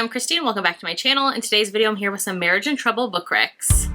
I'm Christine, welcome back to my channel. In today's video, I'm here with some Marriage in Trouble book recs.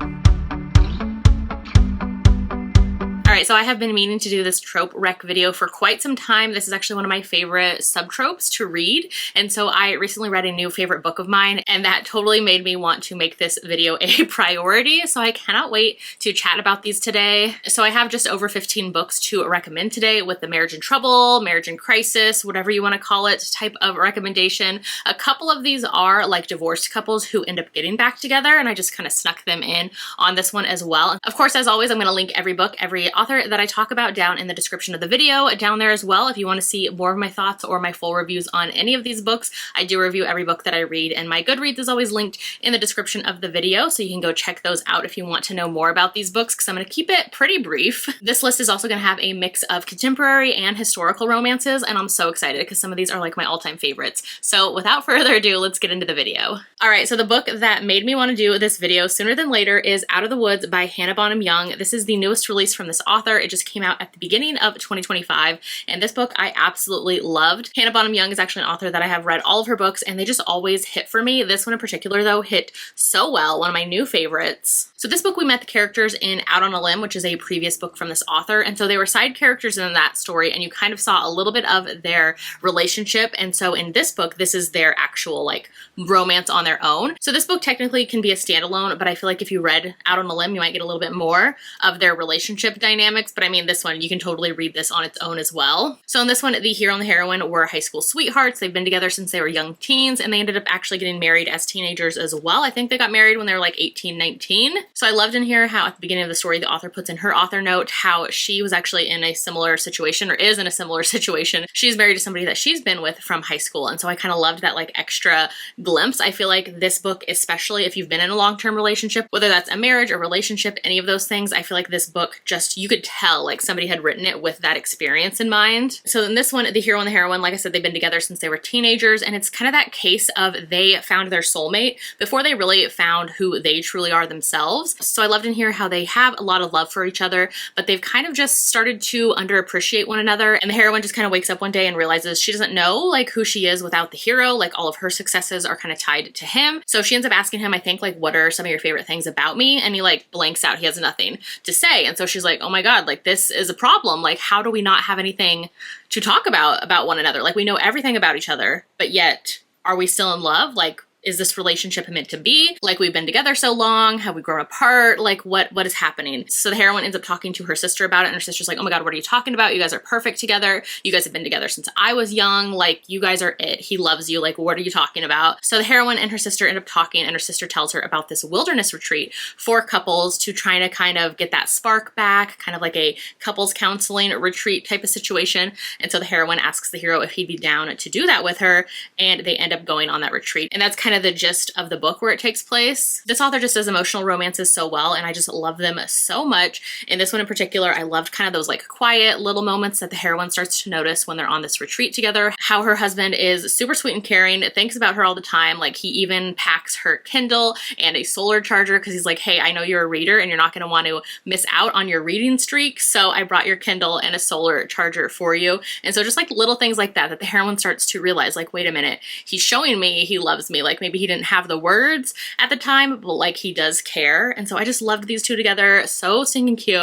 Alright, so I have been meaning to do this trope rec video for quite some time. This is actually one of my favorite subtropes to read, and so I recently read a new favorite book of mine, and that totally made me want to make this video a priority, so I cannot wait to chat about these today. So I have just over 15 books to recommend today with the Marriage in Trouble, Marriage in Crisis, whatever you want to call it, type of recommendation. A couple of these are like divorced couples who end up getting back together, and I just kind of snuck them in on this one as well. Of course, as always, I'm going to link every book, every author that I talk about down in the description of the video down there as well. If you want to see more of my thoughts or my full reviews on any of these books, I do review every book that I read, and my Goodreads is always linked in the description of the video, so you can go check those out if you want to know more about these books, because I'm going to keep it pretty brief. This list is also going to have a mix of contemporary and historical romances, and I'm so excited because some of these are like my all-time favorites. So without further ado, let's get into the video. Alright, so the book that made me want to do this video sooner than later is Out of the Woods by Hannah Bonham Young. This is the newest release from this author. It just came out at the beginning of 2025, and this book I absolutely loved. Hannah Bonham Young is actually an author that I have read all of her books, and they just always hit for me. This one in particular, though, hit so well, one of my new favorites. So this book, we met the characters in Out on a Limb, which is a previous book from this author, and so they were side characters in that story, and you kind of saw a little bit of their relationship, and so in this book, this is their actual, like, romance on their own. So this book technically can be a standalone, but I feel like if you read Out on a Limb, you might get a little bit more of their relationship dynamics, but I mean, this one, you can totally read this on its own as well. So in this one, the hero and the heroine were high school sweethearts. They've been together since they were young teens, and they ended up actually getting married as teenagers as well. I think they got married when they were like 18, 19. So I loved in here how at the beginning of the story, the author puts in her author note how she was actually in a similar situation, or is in a similar situation. She's married to somebody that she's been with from high school, and so I kind of loved that like extra glimpse. I feel like this book, especially if you've been in a long-term relationship, whether that's a marriage or relationship, any of those things, I feel like this book just, you could tell like somebody had written it with that experience in mind. So in this one, the hero and the heroine, like I said, they've been together since they were teenagers, and it's kind of that case of they found their soulmate before they really found who they truly are themselves. So I loved in here how they have a lot of love for each other, but they've kind of just started to underappreciate one another, and the heroine just kind of wakes up one day and realizes she doesn't know like who she is without the hero. Like all of her successes are kind of tied to him. So she ends up asking him, I think, like, what are some of your favorite things about me? And he like blanks out. He has nothing to say. And so she's like, oh my God, like this is a problem. Like, how do we not have anything to talk about one another? Like, we know everything about each other, but yet are we still in love? Like, is this relationship meant to be? Like, we've been together so long, have we grown apart? Like, what is happening? So the heroine ends up talking to her sister about it, and her sister's like, oh my God, what are you talking about? You guys are perfect together. You guys have been together since I was young. Like, you guys are it. He loves you. Like, what are you talking about? So the heroine and her sister end up talking, and her sister tells her about this wilderness retreat for couples to try to kind of get that spark back, kind of like a couples counseling retreat type of situation. And so the heroine asks the hero if he'd be down to do that with her, and they end up going on that retreat. And that's kind of the gist of the book where it takes place. This author just does emotional romances so well, and I just love them so much. In this one in particular, I loved kind of those like quiet little moments that the heroine starts to notice when they're on this retreat together, how her husband is super sweet and caring, thinks about her all the time. Like, he even packs her Kindle and a solar charger because he's like, hey, I know you're a reader and you're not going to want to miss out on your reading streak, so I brought your Kindle and a solar charger for you. And so just like little things like that the heroine starts to realize, like, wait a minute, he's showing me he loves me. Like, maybe he didn't have the words at the time, but like he does care. And so I just loved these two together. So stinking cute.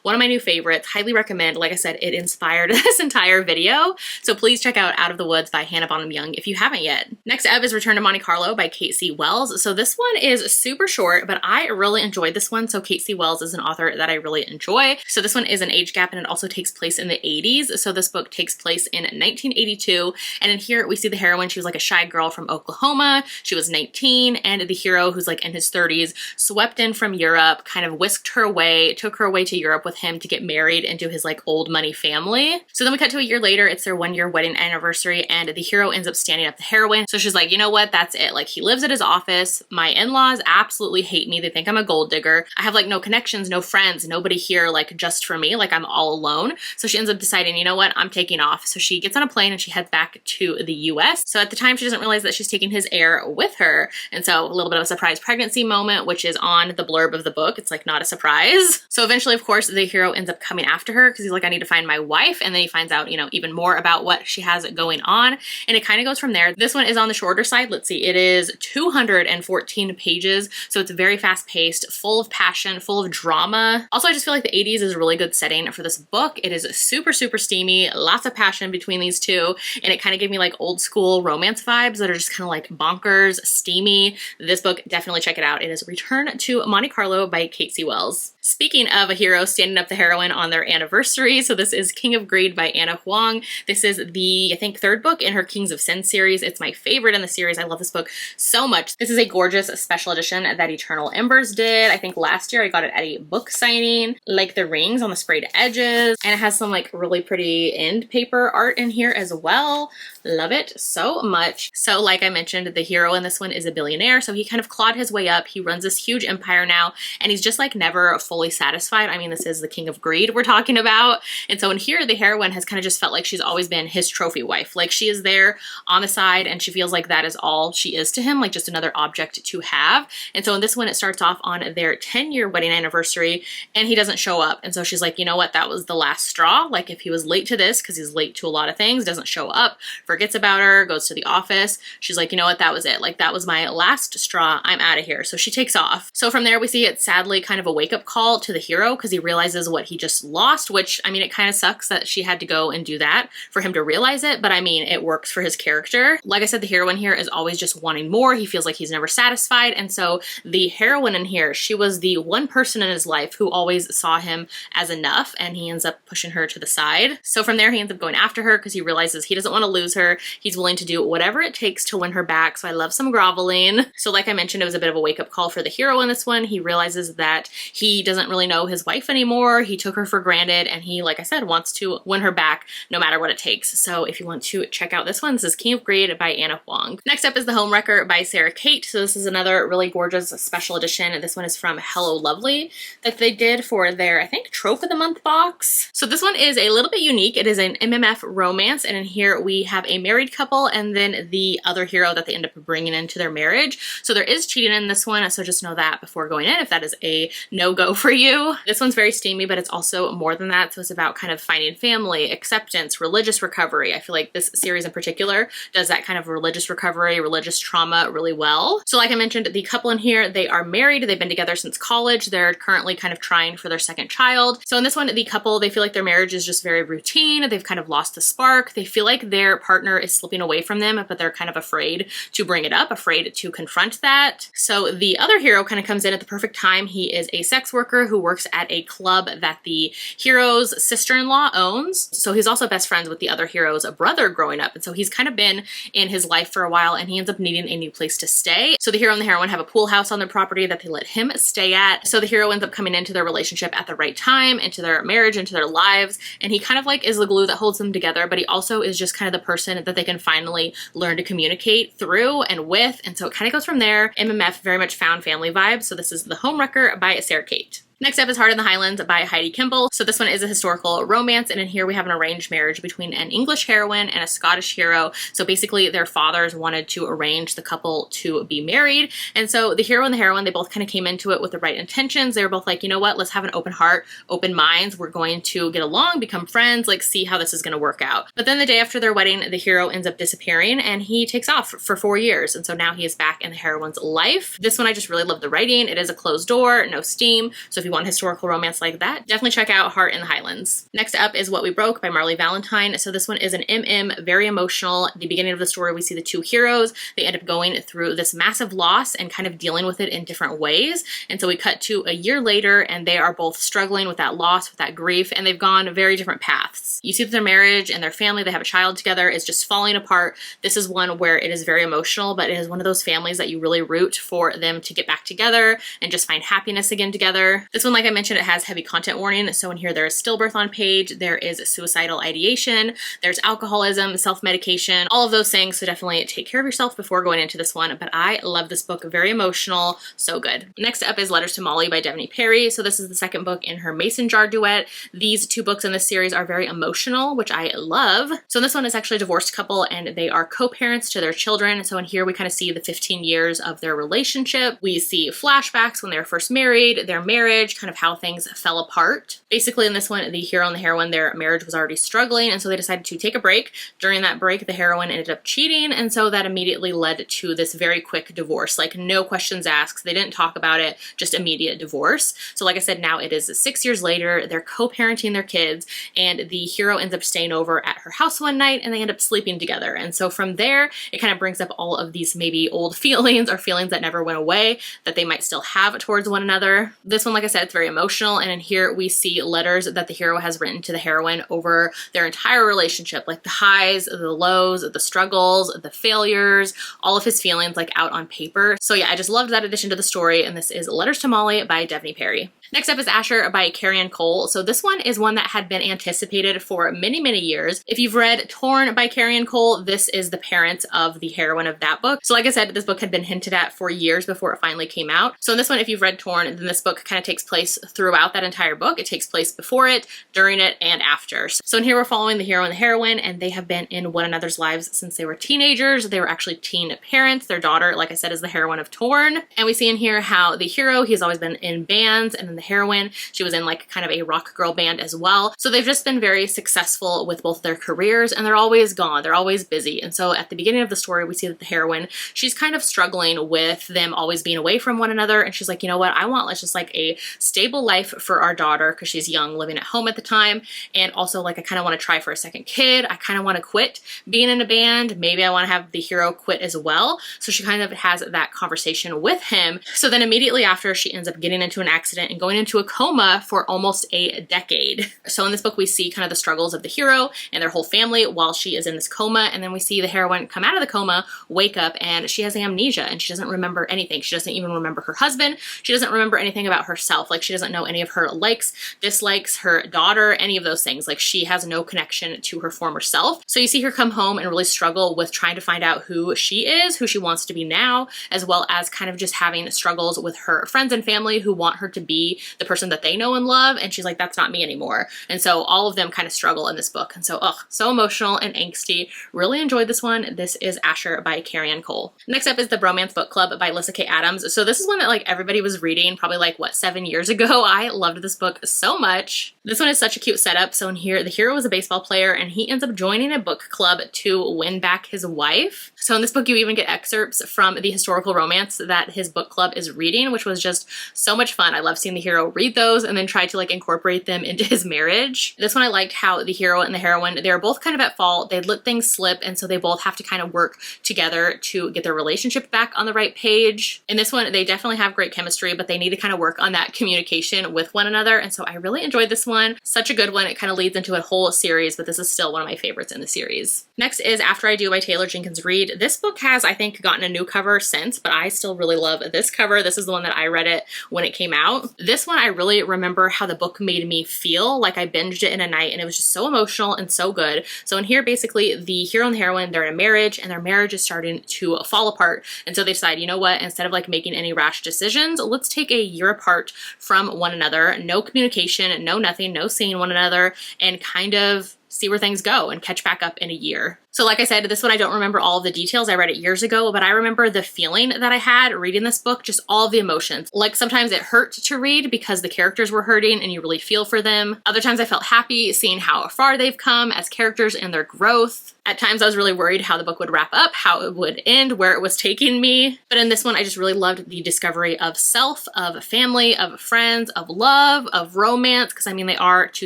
One of my new favorites. Highly recommend. Like I said, it inspired this entire video. So please check out Out of the Woods by Hannah Bonham Young if you haven't yet. Next up is Return to Monte Carlo by Kate C. Wells. So this one is super short, but I really enjoyed this one. So Kate C. Wells is an author that I really enjoy. So this one is an age gap, and it also takes place in the 80s. So this book takes place in 1982. And in here we see the heroine. She was like a shy girl from Oklahoma. She was 19, and the hero, who's like in his 30s, swept in from Europe, kind of whisked her away, took her away to Europe with him to get married into his like old money family. So then we cut to a year later. It's their 1-year wedding anniversary, and the hero ends up standing up the heroine. So she's like, you know what, that's it. Like, he lives at his office. My in-laws absolutely hate me. They think I'm a gold digger. I have like no connections, no friends, nobody here like just for me. Like, I'm all alone. So she ends up deciding, you know what, I'm taking off. So she gets on a plane and she heads back to the US. So at the time, she doesn't realize that she's taking his heir with her. And so a little bit of a surprise pregnancy moment, which is on the blurb of the book. It's like not a surprise. So eventually, of course, the hero ends up coming after her because he's like, I need to find my wife. And then he finds out, you know, even more about what she has going on. And it kind of goes from there. This one is on the shorter side. Let's see, it is 214 pages. So it's very fast paced, full of passion, full of drama. Also, I just feel like the 80s is a really good setting for this book. It is super, super steamy, lots of passion between these two. And it kind of gave me like old school romance vibes that are just kind of like bonkers, steamy. This book, definitely check it out. It is Return to Monte Carlo by Kate C. Wells. Speaking of a hero standing up the heroine on their anniversary, so this is King of Greed by Anna Huang. This is the, I think, third book in her Kings of Sin series. It's my favorite in the series. I love this book so much. This is a gorgeous special edition that Eternal Embers did. I think last year I got it at a book signing, like the rings on the sprayed edges, and it has some like really pretty end paper art in here as well. Love it so much. So like I mentioned, the hero in this one is a billionaire, so he kind of clawed his way up. He runs this huge empire now, and he's just like never fully satisfied. I mean, this is the King of Greed we're talking about. And so in here, the heroine has kind of just felt like she's always been his trophy wife. Like she is there on the side and she feels like that is all she is to him, like just another object to have. And so in this one, it starts off on their 10-year wedding anniversary and he doesn't show up. And so she's like, you know what? That was the last straw. Like if he was late to this, because he's late to a lot of things, doesn't show up, forgets about her, goes to the office. She's like, you know what? That was it. Like that was my last straw. I'm out of here. So she takes off. So from there, we see it's sadly kind of a wake-up call to the hero because he realizes what he just lost, which I mean, it kind of sucks that she had to go and do that for him to realize it, but I mean, it works for his character. Like I said, the heroine here is always just wanting more. He feels like he's never satisfied. And so the heroine in here, she was the one person in his life who always saw him as enough, and he ends up pushing her to the side. So from there, he ends up going after her because he realizes he doesn't want to lose her. He's willing to do whatever it takes to win her back. So I love some groveling. So like I mentioned, it was a bit of a wake-up call for the hero in this one. He realizes that he doesn't really know his wife anymore. He took her for granted, and he, like I said, wants to win her back no matter what it takes. So if you want to check out this one, this is King of Greed by Anna Huang. Next up is The Homewrecker by Sarah Kate. So this is another really gorgeous special edition. This one is from Hello Lovely that they did for their, I think, Trope of the Month box. So this one is a little bit unique. It is an MMF romance, and in here we have a married couple and then the other hero that they end up bringing into their marriage. So there is cheating in this one, so just know that before going in if that is a no-go for you. This one's very steamy, but it's also more than that. So it's about kind of finding family, acceptance, religious recovery. I feel like this series in particular does that kind of religious recovery, religious trauma really well. So like I mentioned, the couple in here, they are married. They've been together since college. They're currently kind of trying for their second child. So in this one, the couple, they feel like their marriage is just very routine. They've kind of lost the spark. They feel like their partner is slipping away from them, but they're kind of afraid to bring it up, afraid to confront that. So the other hero kind of comes in at the perfect time. He is a sex worker who works at a club that the hero's sister-in-law owns. So he's also best friends with the other hero's brother growing up. And so he's kind of been in his life for a while, and he ends up needing a new place to stay. So the hero and the heroine have a pool house on their property that they let him stay at. So the hero ends up coming into their relationship at the right time, into their marriage, into their lives. And he kind of like is the glue that holds them together, but he also is just kind of the person that they can finally learn to communicate through and with. And so it kind of goes from there. MMF, very much found family vibes. So this is The Homewrecker by Sarah Kate. Next up is Heart in the Highlands by Heidi Kimball. So this one is a historical romance, and in here we have an arranged marriage between an English heroine and a Scottish hero. So basically their fathers wanted to arrange the couple to be married. And so the hero and the heroine, they both kind of came into it with the right intentions. They were both like, you know what, let's have an open heart, open minds. We're going to get along, become friends, like see how this is going to work out. But then the day after their wedding, the hero ends up disappearing and he takes off for 4 years. And so now he is back in the heroine's life. This one, I just really love the writing. It is a closed door, no steam. So if you want historical romance like that, definitely check out Heart in the Highlands. Next up is What We Broke by Marley Valentine. So this one is an MM, very emotional. At the beginning of the story, we see the two heroes. They end up going through this massive loss and kind of dealing with it in different ways. And so we cut to a year later and they are both struggling with that loss, with that grief, and they've gone very different paths. You see that their marriage and their family, they have a child together, is just falling apart. This is one where it is very emotional, but it is one of those families that you really root for them to get back together and just find happiness again together. This one, like I mentioned, it has heavy content warning. So in here, there is stillbirth on page, there is suicidal ideation, there's alcoholism, self-medication, all of those things. So definitely take care of yourself before going into this one. But I love this book, very emotional, so good. Next up is Letters to Molly by Devney Perry. So this is the second book in her Mason Jar duet. These two books in this series are very emotional, which I love. So this one is actually a divorced couple and they are co-parents to their children. So in here we kind of see the 15 years of their relationship. We see flashbacks when they were first married, their marriage, kind of how things fell apart. Basically in this one, the hero and the heroine, their marriage was already struggling, and so they decided to take a break. During that break, the heroine ended up cheating, and so that immediately led to this very quick divorce. Like no questions asked, they didn't talk about it, just immediate divorce. So like I said, now it is 6 years later, they're co-parenting their kids, and the hero ends up staying over at her house one night and they end up sleeping together. And so from there, it kind of brings up all of these maybe old feelings or feelings that never went away that they might still have towards one another. This one, like I said, it's very emotional, and in here we see letters that the hero has written to the heroine over their entire relationship, like the highs, the lows, the struggles, the failures, all of his feelings like out on paper. So yeah, I just loved that addition to the story, and this is Letters to Molly by Devney Perry. Next up is Asher by Carrie Ann Cole. So this one is one that had been anticipated for many, many years. If you've read Torn by Carrie Ann Cole, this is the parents of the heroine of that book. So like I said, this book had been hinted at for years before it finally came out. So in this one, if you've read Torn, then this book kind of takes place throughout that entire book. It takes place before it, during it, and after. So in here we're following the hero and the heroine, and they have been in one another's lives since they were teenagers. They were actually teen parents. Their daughter, like I said, is the heroine of Torn. And we see in here how the hero, he's always been in bands, and then the heroine, she was in like kind of a rock girl band as well. So they've just been very successful with both their careers, and they're always gone. They're always busy. And so at the beginning of the story, we see that the heroine, she's kind of struggling with them always being away from one another. And she's like, you know what? I want just like a stable life for our daughter, because she's young, living at home at the time. And also like, I kind of want to try for a second kid. I kind of want to quit being in a band. Maybe I want to have the hero quit as well. So she kind of has that conversation with him. So then immediately after, she ends up getting into an accident and going into a coma for almost a decade. So in this book, we see kind of the struggles of the hero and their whole family while she is in this coma. And then we see the heroine come out of the coma, wake up, and she has amnesia and she doesn't remember anything. She doesn't even remember her husband. She doesn't remember anything about herself. Like she doesn't know any of her likes, dislikes, her daughter, any of those things. Like she has no connection to her former self. So you see her come home and really struggle with trying to find out who she is, who she wants to be now, as well as kind of just having struggles with her friends and family who want her to be the person that they know and love. And she's like, that's not me anymore. And so all of them kind of struggle in this book. And so, so emotional and angsty. Really enjoyed this one. This is Asher by Carrie Ann Cole. Next up is The Bromance Book Club by Alyssa K. Adams. So this is one that like everybody was reading probably like, what, 7 years ago? I loved this book so much. This one is such a cute setup. So in here, the hero is a baseball player and he ends up joining a book club to win back his wife. So in this book, you even get excerpts from the historical romance that his book club is reading, which was just so much fun. I love seeing the hero read those and then try to like incorporate them into his marriage. This one, I liked how the hero and the heroine, they were both kind of at fault. They let things slip, and so they both have to kind of work together to get their relationship back on the right page. In this one, they definitely have great chemistry, but they need to kind of work on that communication with one another. And so I really enjoyed this one. Such a good one. It kind of leads into a whole series, but this is still one of my favorites in the series. Next is After I Do by Taylor Jenkins Reid. This book has, I think, gotten a new cover since, but I still really love this cover. This is the one that I read it when it came out. This one, I really remember how the book made me feel. Like I binged it in a night and it was just so emotional and so good. So in here, basically the hero and the heroine, they're in a marriage and their marriage is starting to fall apart. And so they decide, you know what, instead of like making any rash decisions, let's take a year apart from one another. No communication, no nothing, no seeing one another, and kind of see where things go and catch back up in a year. So like I said, this one I don't remember all of the details. I read it years ago, but I remember the feeling that I had reading this book, just all of the emotions. Like sometimes it hurt to read because the characters were hurting and you really feel for them. Other times I felt happy seeing how far they've come as characters and their growth. At times I was really worried how the book would wrap up, how it would end, where it was taking me. But in this one, I just really loved the discovery of self, of family, of friends, of love, of romance, because I mean, they are two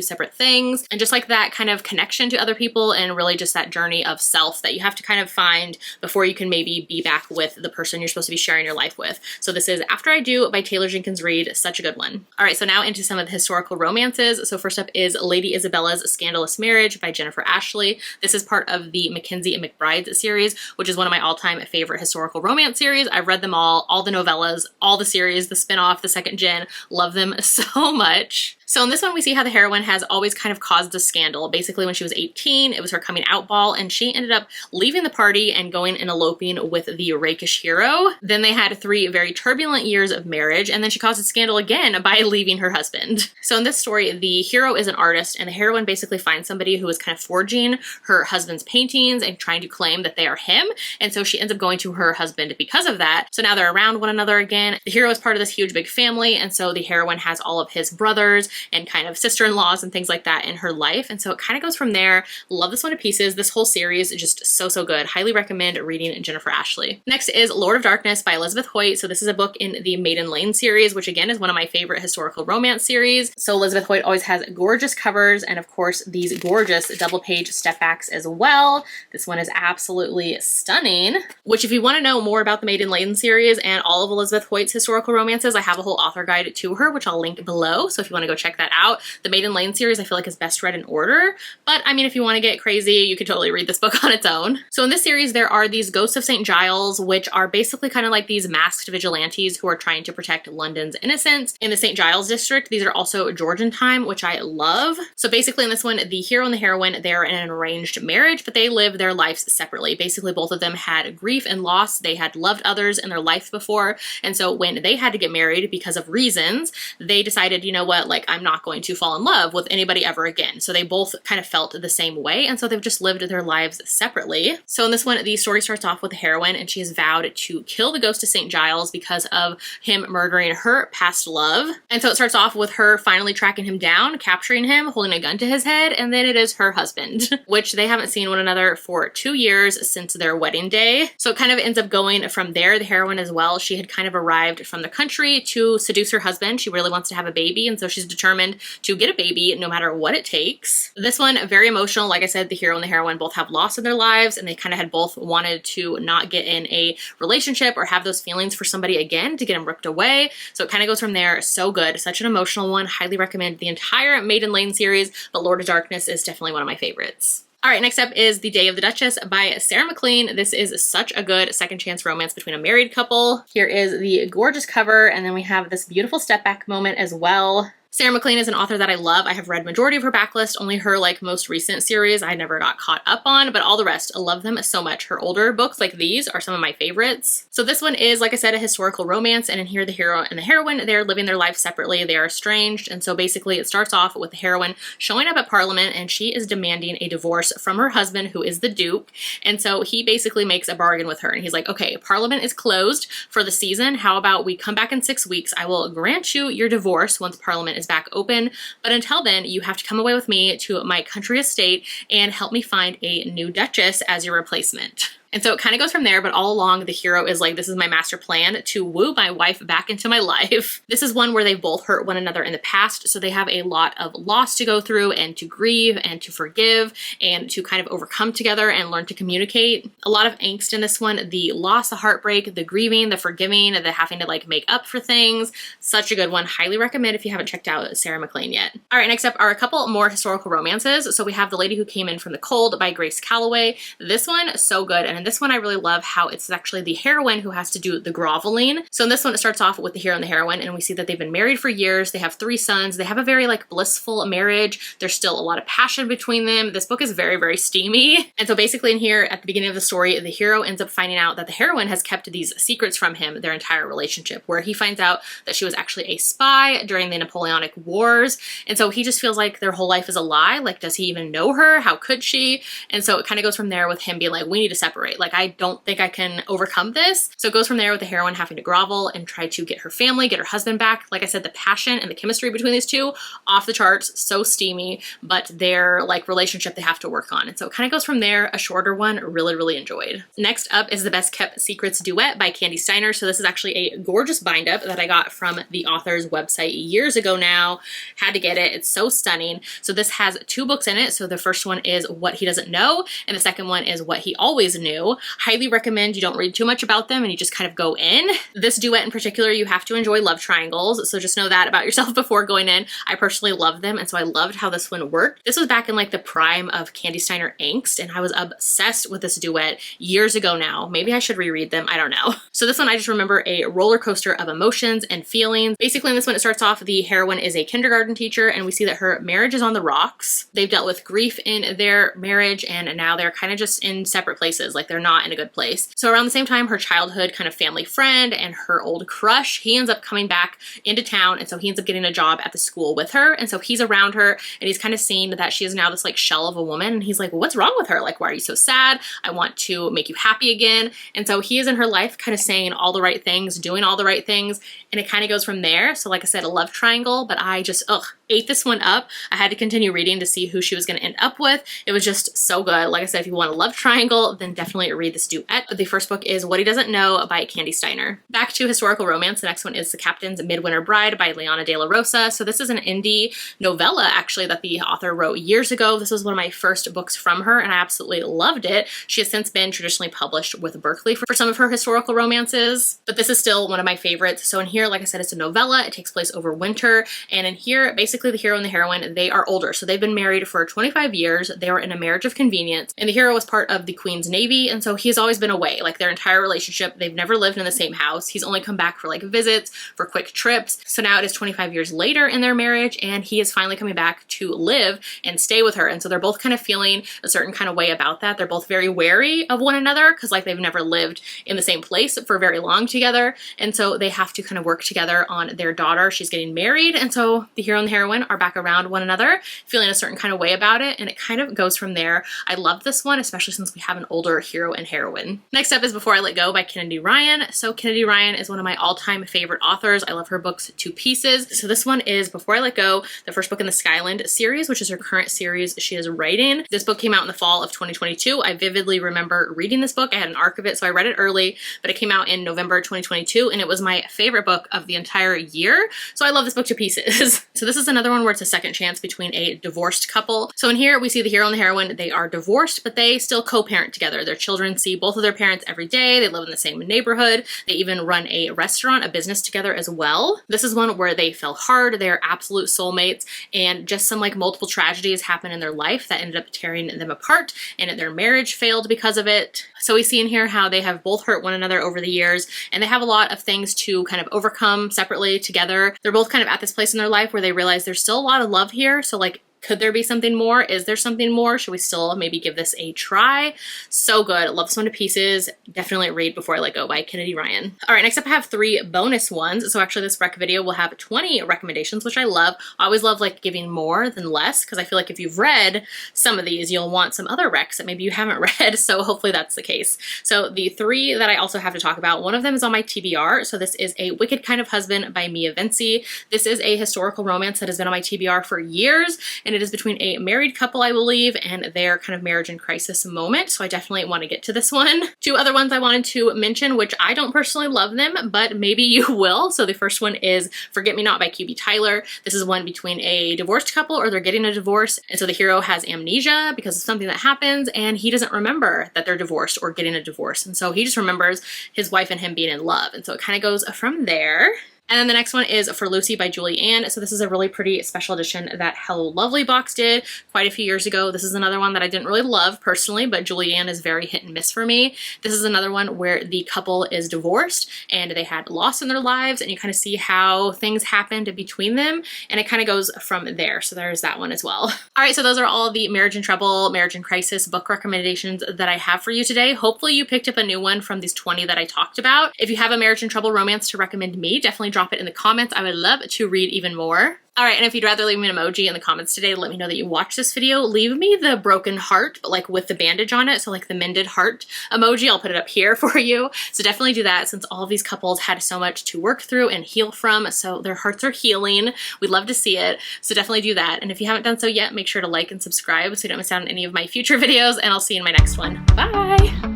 separate things. And just like that kind of connection to other people and really just that journey of self that you have to kind of find before you can maybe be back with the person you're supposed to be sharing your life with. So this is After I Do by Taylor Jenkins Reid. Such a good one. All right, so now into some of the historical romances. So first up is Lady Isabella's Scandalous Marriage by Jennifer Ashley. This is part of the Mackenzie and McBride series, which is one of my all-time favorite historical romance series. I've read them all the novellas, all the series, the spin-off, the second gen. Love them so much. So in this one, we see how the heroine has always kind of caused a scandal. Basically, when she was 18, it was her coming out ball, and she ended up leaving the party and going and eloping with the rakish hero. Then they had 3 very turbulent years of marriage, and then she caused a scandal again by leaving her husband. So in this story, the hero is an artist, and the heroine basically finds somebody who is kind of forging her husband's paintings and trying to claim that they are him, and so she ends up going to her husband because of that. So now they're around one another again. The hero is part of this huge big family, and so the heroine has all of his brothers and kind of sister-in-laws and things like that in her life. And so it kind of goes from there. Love this one to pieces. This whole series is just so good. Highly recommend reading Jennifer Ashley. Next is Lord of Darkness by Elizabeth Hoyt. So this is a book in the Maiden Lane series, which again is one of my favorite historical romance series. So Elizabeth Hoyt always has gorgeous covers and of course these gorgeous double page step backs as well. This one is absolutely stunning, which if you want to know more about the Maiden Lane series and all of Elizabeth Hoyt's historical romances, I have a whole author guide to her, which I'll link below. So if you want to go check that out. The Maiden Lane series I feel like is best read in order, but I mean if you want to get crazy you could totally read this book on its own. So in this series there are these ghosts of St. Giles, which are basically kind of like these masked vigilantes who are trying to protect London's innocence in the St. Giles district. These are also Georgian time, which I love. So basically in this one the hero and the heroine, they're in an arranged marriage, but they live their lives separately. Basically both of them had grief and loss. They had loved others in their life before, and so when they had to get married because of reasons, they decided, you know what, like I'm not going to fall in love with anybody ever again. So they both kind of felt the same way, and so they've just lived their lives separately. So in this one, the story starts off with the heroine, and she has vowed to kill the ghost of St. Giles because of him murdering her past love. And so it starts off with her finally tracking him down, capturing him, holding a gun to his head, and then it is her husband, which they haven't seen one another for 2 years since their wedding day. So it kind of ends up going from there. The heroine as well, she had kind of arrived from the country to seduce her husband. She really wants to have a baby, and so she's determined to get a baby no matter what it takes. This one, very emotional. Like I said, the hero and the heroine both have loss in their lives, and they kind of had both wanted to not get in a relationship or have those feelings for somebody again to get them ripped away. So it kind of goes from there. So good. Such an emotional one. Highly recommend the entire Maiden Lane series, but Lord of Darkness is definitely one of my favorites. All right, next up is The Day of the Duchess by Sarah MacLean. This is such a good second chance romance between a married couple. Here is the gorgeous cover, and then we have this beautiful step back moment as well. Sarah MacLean is an author that I love. I have read majority of her backlist, only her like most recent series I never got caught up on, but all the rest, I love them so much. Her older books like these are some of my favorites. So this one is, like I said, a historical romance, and in here the hero and the heroine, they're living their lives separately. They are estranged, and so basically it starts off with the heroine showing up at Parliament, and she is demanding a divorce from her husband, who is the Duke, and so he basically makes a bargain with her, and he's like, okay, Parliament is closed for the season. How about we come back in 6 weeks? I will grant you your divorce once Parliament is back open, but until then you have to come away with me to my country estate and help me find a new duchess as your replacement. And so it kind of goes from there, but all along the hero is like, this is my master plan to woo my wife back into my life. This is one where they both hurt one another in the past, so they have a lot of loss to go through and to grieve and to forgive and to kind of overcome together and learn to communicate. A lot of angst in this one, the loss, the heartbreak, the grieving, the forgiving, the having to like make up for things. Such a good one. Highly recommend if you haven't checked out Sarah MacLean yet. All right, next up are a couple more historical romances. So we have The Lady Who Came In From the Cold by Grace Callaway. This one, so good. And in this one, I really love how it's actually the heroine who has to do the groveling. So in this one, it starts off with the hero and the heroine, and we see that they've been married for years. They have 3 sons. They have a very like blissful marriage. There's still a lot of passion between them. This book is very, very steamy. And so basically in here, at the beginning of the story, the hero ends up finding out that the heroine has kept these secrets from him their entire relationship, where he finds out that she was actually a spy during the Napoleonic Wars. And so he just feels like their whole life is a lie. Like, does he even know her? How could she? And so it kind of goes from there with him being like, we need to separate. great. Like, I don't think I can overcome this. So it goes from there with the heroine having to grovel and try to get her family, get her husband back. Like I said, the passion and the chemistry between these two, off the charts, so steamy, but their like relationship they have to work on. And so it kind of goes from there. A shorter one, really enjoyed. Next up is The Best Kept Secrets Duet by Candy Steiner. So this is actually a gorgeous bind up that I got from the author's website years ago now. Had to get it. It's so stunning. So this has 2 books in it. So the first one is What He Doesn't Know, and the second one is What He Always Knew. Highly recommend you don't read too much about them and you just kind of go in. This duet in particular, you have to enjoy love triangles. So just know that about yourself before going in. I personally love them, and so I loved how this one worked. This was back in like the prime of Candy Steiner angst, and I was obsessed with this duet years ago now. Maybe I should reread them. I don't know. So this one, I just remember a roller coaster of emotions and feelings. Basically in this one, it starts off, the heroine is a kindergarten teacher, and we see that her marriage is on the rocks. They've dealt with grief in their marriage, and now they're kind of just in separate places. Like, they're not in a good place. So around the same time, her childhood kind of family friend and her old crush, he ends up coming back into town, and so he ends up getting a job at the school with her. And so he's around her, and he's kind of seeing that she is now this like shell of a woman, and he's like, well, what's wrong with her? Like, why are you so sad? I want to make you happy again. And so he is in her life kind of saying all the right things, doing all the right things, and it kind of goes from there. So like I said, a love triangle, but I just ate this one up. I had to continue reading to see who she was going to end up with. It was just so good. Like I said, if you want a love triangle, then definitely read this duet. The first book is What He Doesn't Know by Candy Steiner. Back to historical romance. The next one is The Captain's Midwinter Bride by Liana de la Rosa. So this is an indie novella actually that the author wrote years ago. This was one of my first books from her, and I absolutely loved it. She has since been traditionally published with Berkley for some of her historical romances, but this is still one of my favorites. So in here, like I said, it's a novella. It takes place over winter, and in here, basically the hero and the heroine, they are older. So they've been married for 25 years. They were in a marriage of convenience, and the hero was part of the Queen's Navy, and so he's always been away. Like, their entire relationship, they've never lived in the same house. He's only come back for like visits, for quick trips. So now it is 25 years later in their marriage, and he is finally coming back to live and stay with her. And so they're both kind of feeling a certain kind of way about that. They're both very wary of one another because like they've never lived in the same place for very long together. And so they have to kind of work together on their daughter. She's getting married. And so the hero and the heroine are back around one another, feeling a certain kind of way about it. And it kind of goes from there. I love this one, especially since we have an older hero and heroine. Next up is Before I Let Go by Kennedy Ryan. So Kennedy Ryan is one of my all-time favorite authors. I love her books to pieces. So this one is Before I Let Go, the first book in the Skyland series, which is her current series she is writing. This book came out in the fall of 2022. I vividly remember reading this book. I had an arc of it, so I read it early, but it came out in November 2022, and it was my favorite book of the entire year. So I love this book to pieces. So this is another one where it's a second chance between a divorced couple. So in here, we see the hero and the heroine. They are divorced, but they still co-parent together. Their children see both of their parents every day. They live in the same neighborhood. They even run a restaurant, a business together as well. This is one where they fell hard. They're absolute soulmates, and just some like multiple tragedies happen in their life that ended up tearing them apart, and their marriage failed because of it. So we see in here how they have both hurt one another over the years, and they have a lot of things to kind of overcome separately together. They're both kind of at this place in their life where they realize there's still a lot of love here. So like, could there be something more? Is there something more? Should we still maybe give this a try? So good. Love this one to pieces. Definitely read Before I Let Go by Kennedy Ryan. All right, next up I have 3 bonus ones. So actually this rec video will have 20 recommendations, which I love. I always love like giving more than less, because I feel like if you've read some of these, you'll want some other recs that maybe you haven't read. So hopefully that's the case. So the 3 that I also have to talk about, one of them is on my TBR. So this is A Wicked Kind of Husband by Mia Vinci. This is a historical romance that has been on my TBR for years, and it is between a married couple, I believe, and their kind of marriage in crisis moment. So I definitely want to get to this one. 2 other ones I wanted to mention, which I don't personally love them, but maybe you will. So the first one is Forget Me Not by QB Tyler. This is one between a divorced couple, or they're getting a divorce. And so the hero has amnesia because of something that happens, and he doesn't remember that they're divorced or getting a divorce. And so he just remembers his wife and him being in love. And so it kind of goes from there. And then the next one is For Lucy by Julie Ann. So this is a really pretty special edition that Hello Lovely box did quite a few years ago. This is another one that I didn't really love personally, but Julie Ann is very hit and miss for me. This is another one where the couple is divorced and they had loss in their lives, and you kind of see how things happened between them, and it kind of goes from there. So there's that one as well. All right, so those are all the marriage in trouble, marriage in crisis book recommendations that I have for you today. Hopefully you picked up a new one from these 20 that I talked about. If you have a marriage in trouble romance to recommend me, definitely drop it in the comments. I would love to read even more. All right, and if you'd rather leave me an emoji in the comments today, let me know that you watched this video. Leave me the broken heart, but like with the bandage on it, so like the mended heart emoji. I'll put it up here for you. So definitely do that, since all of these couples had so much to work through and heal from, so their hearts are healing. We'd love to see it, so definitely do that. And if you haven't done so yet, make sure to like and subscribe so you don't miss out on any of my future videos, and I'll see you in my next one. Bye!